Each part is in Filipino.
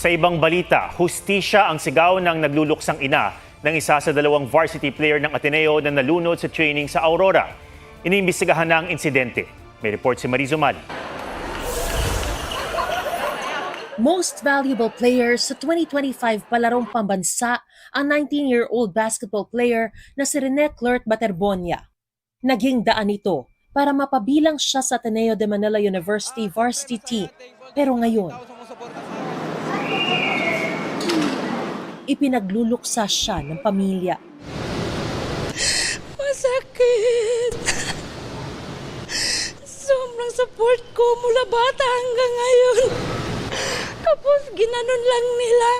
Sa ibang balita, hustisya ang sigaw ng nagluluksang ina ng isa sa dalawang varsity player ng Ateneo na nalunod sa training sa Aurora. Iniimbestigahan na ang insidente. May report si Mariz Umali. Most valuable players sa 2025 palarong pambansa ang 19-year-old basketball player na si Rene Clert Baterbonia. Naging daan ito para mapabilang siya sa Ateneo de Manila University varsity team. Pero ngayon, ipinagluluksa siya ng pamilya. Masakit. Sobrang support ko mula bata hanggang ngayon. Tapos ginanon lang nila.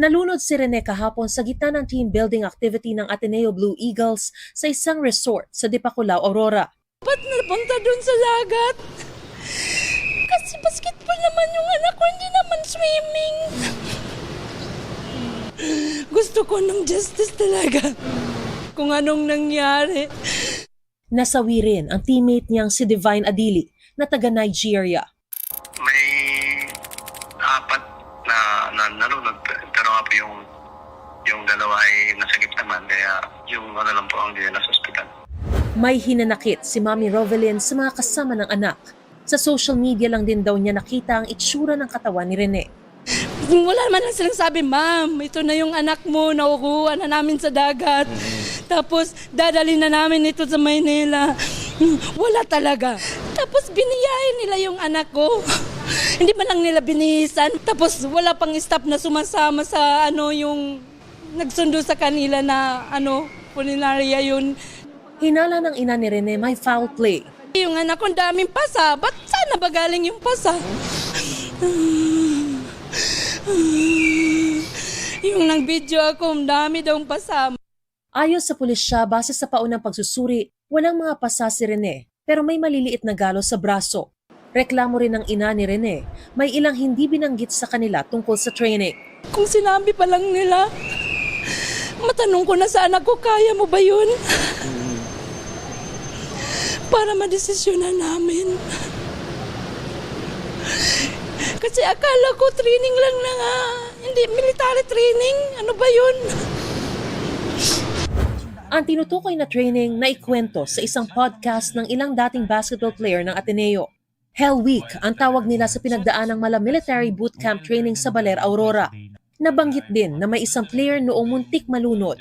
Nalunod si Rene kahapon sa gitna ng team building activity ng Ateneo Blue Eagles sa isang resort sa Dipaculao, Aurora. Ba't napunta dun sa lagat? Kasi basketball naman yung anak ko, hindi naman swimming. Gusto ko ng justice talaga. Kung anong nangyari. Nasawi rin ang teammate niyang si Divine Adili na taga Nigeria. May apat na nalunod pero nga po yung dalawa ay nasagip naman kaya yung lang po ang dinala sa ospital. May hinanakit si Mami Rovelyn sa mga kasama ng anak. Sa social media lang din daw niya nakita ang itsura ng katawan ni Rene. Wala naman lang silang sabi, ma'am, ito na yung anak mo, nakukuha na namin sa dagat. Tapos dadalhin na namin ito sa Maynila. Wala talaga. Tapos biniyahin nila yung anak ko. Hindi man lang nila binihisan. Tapos wala pang staff na sumasama sa yung nagsundo sa kanila na pulinarya yun. Hinala ng ina ni Rene may foul play. Yung anak ko daming pasa. Ba't sana ba galing yung pasa? Yung nag-video ako, dami daw pasa. Ayon sa pulisya, base sa paunang pagsusuri, walang mga pasa si Rene, pero may maliliit na galo sa braso. Reklamo rin ng ina ni Rene, may ilang hindi binanggit sa kanila tungkol sa training. Kung sinabi pa lang nila, matanong ko na sa anak ko, kaya mo ba yun? Para madesisyonan namin. Kasi akala ko training lang na nga, hindi military training. Ano ba yun? Ang tinutukoy na training na ikwento sa isang podcast ng ilang dating basketball player ng Ateneo. Hell Week ang tawag nila sa pinagdaan ng mala military bootcamp training sa Baler, Aurora. Nabanggit din na may isang player noong muntik malunod.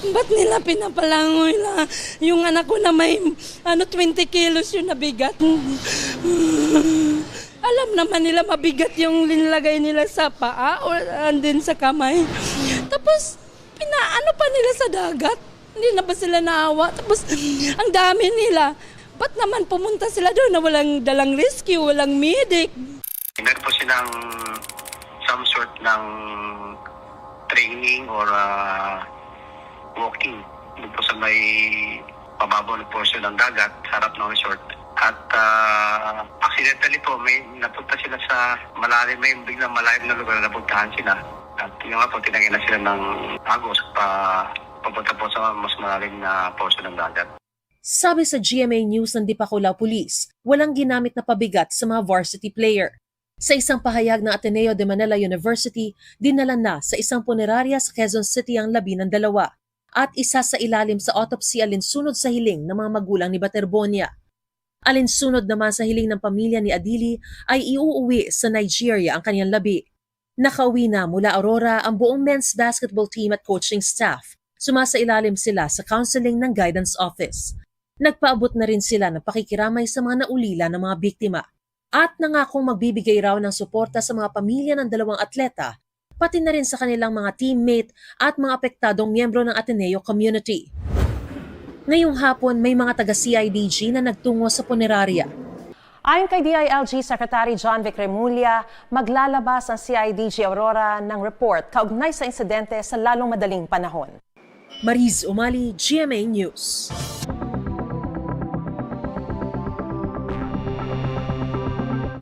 Ba't nila pinapalangoy na yung anak ko na may 20 kilos yung nabigat? Alam naman nila mabigat yung linlagay nila sa paa o andin sa kamay. Tapos pinaano pa nila sa dagat? Hindi na ba sila naawa? Tapos ang dami nila. Ba't naman pumunta sila doon na walang dalang rescue, walang medic? Meron po silang some sort ng training or walking doon po sa may pababaw na portion ng dagat sa harap ng resort. At accidentally po, may napunta sila sa malalim, may biglang malalim na lugar na napuntahan sila. At yun nga po, tinangin na sila ng agos papunta po sa mas malalim na portion ng dagat. Sabi sa GMA News ng Dipaculao Police, walang ginamit na pabigat sa mga varsity player. Sa isang pahayag ng Ateneo de Manila University, dinala na sa isang punerarya sa Quezon City ang labi ng dalawa at isa sa ilalim sa autopsy alinsunod sa hiling ng mga magulang ni Baterbonia. Alinsunod naman sa hiling ng pamilya ni Adili ay iuuwi sa Nigeria ang kanyang labi. Nakauwi na mula Aurora ang buong men's basketball team at coaching staff. Sumasailalim sila sa counseling ng guidance office. Nagpaabot na rin sila ng pakikiramay sa mga naulila ng mga biktima. At nangakong magbibigay raw ng suporta sa mga pamilya ng dalawang atleta, pati na rin sa kanilang mga teammate at mga apektadong miyembro ng Ateneo community. Ngayong hapon, may mga taga-CIDG na nagtungo sa punerarya. Ayon kay DILG Secretary John Vic Remulla, maglalabas ang CIDG Aurora ng report kaugnay sa insidente sa lalong madaling panahon. Mariz Umali, GMA News.